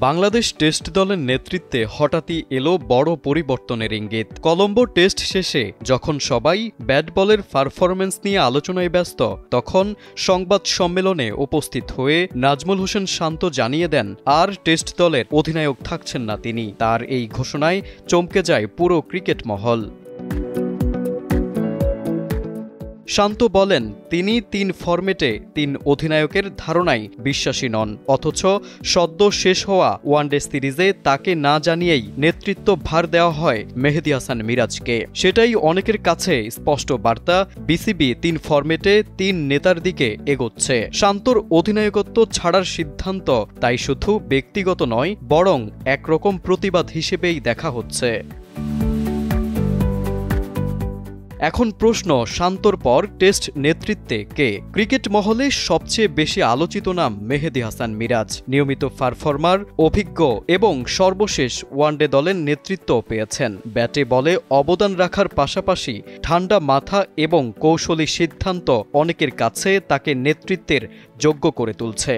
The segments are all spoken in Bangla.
বাংলাদেশ টেস্ট দলের নেতৃত্বে হঠাৎই এলো বড় পরিবর্তনের ইঙ্গিত। কলম্বো টেস্ট শেষে যখন সবাই ব্যাট বলের পারফরম্যান্স নিয়ে আলোচনায় ব্যস্ত, তখন সংবাদ সম্মেলনে উপস্থিত হয়ে নাজমুল হোসেন শান্ত জানিয়ে দেন আর টেস্ট দলের অধিনায়ক থাকছেন না তিনি। তার এই ঘোষণায় চমকে যায় পুরো ক্রিকেট মহল। শান্ত বলেন, তিনি ৩ ফরম্যাটে ৩ অধিনায়কের ধারণায় বিশ্বাসী নন, অথচ সদ্য শেষ হওয়া ওয়ানডে সিরিজে তাকে না জানিয়েই নেতৃত্ব ভার দেওয়া হয় মেহেদী হাসান মিরাজকে। সেটাই অনেকের কাছে স্পষ্ট বার্তা, বিসিবি ৩ ফরম্যাটে ৩ নেতার দিকে এগোচ্ছে। শান্তর অধিনায়কত্ব ছাড়ার সিদ্ধান্ত তাই শুধু ব্যক্তিগত নয়, বরং একরকম প্রতিবাদ হিসেবেই দেখা হচ্ছে। এখন প্রশ্ন, শান্তর পর টেস্ট নেতৃত্বে কে? ক্রিকেট মহলে সবচেয়ে বেশি আলোচিত নাম মেহেদী হাসান মিরাজ। নিয়মিত পারফর্মার, অভিজ্ঞ এবং সর্বশেষ ওয়ানডে দলের নেতৃত্ব পেয়েছেন। ব্যাটে বলে অবদান রাখার পাশাপাশি ঠান্ডা মাথা এবং কৌশলী সিদ্ধান্ত অনেকের কাছে তাকে নেতৃত্বের যোগ্য করে তুলছে।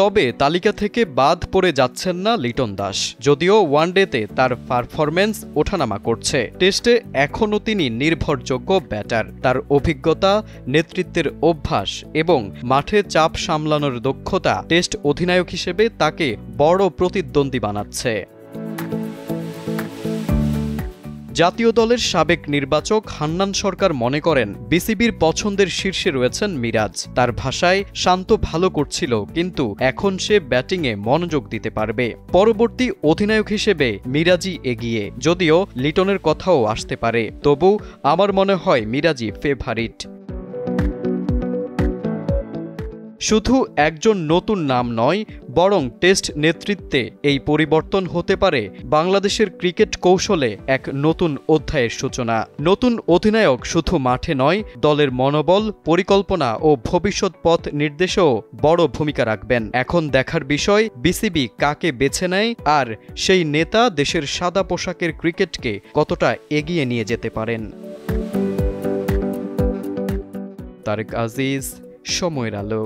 তবে তালিকা থেকে বাদ পড়ে যাচ্ছেন না লিটন দাস। যদিও ওয়ানডেতে তার পারফরম্যান্স ওঠানামা করছে, টেস্টে এখনও তিনি নির্ভরযোগ্য ব্যাটার। তার অভিজ্ঞতা, নেতৃত্বের অভ্যাস এবং মাঠে চাপ সামলানোর দক্ষতা টেস্ট অধিনায়ক হিসেবে তাকে বড় প্রতিদ্বন্দ্বী বানাচ্ছে। জাতীয় দলের সাবেক নির্বাচক হান্নান সরকার মনে করেন, বিসিবির পছন্দের শীর্ষে রয়েছেন মিরাজ। তার ভাষায়, শান্ত ভালো করছিল, কিন্তু এখন সে ব্যাটিংয়ে মনোযোগ দিতে পারবে। পরবর্তী অধিনায়ক হিসেবে মিরাজই এগিয়ে, যদিও লিটনের কথাও আসতে পারে। তবু আমার মনে হয় মিরাজই ফেভারিট। শুধু একজন নতুন নাম নয়, বরং টেস্ট নেতৃত্বে এই পরিবর্তন হতে পারে বাংলাদেশের ক্রিকেট কৌশলে এক নতুন অধ্যায়ের সূচনা। নতুন অধিনায়ক শুধু মাঠে নয়, দলের মনোবল, পরিকল্পনা ও ভবিষ্যৎ পথ নির্দেশেও বড় ভূমিকা রাখবেন। এখন দেখার বিষয়, বিসিবি কাকে বেছে নেয় আর সেই নেতা দেশের সাদা পোশাকের ক্রিকেটকে কতটা এগিয়ে নিয়ে যেতে পারেন। তারেক আজিজ, সময়ের আলো।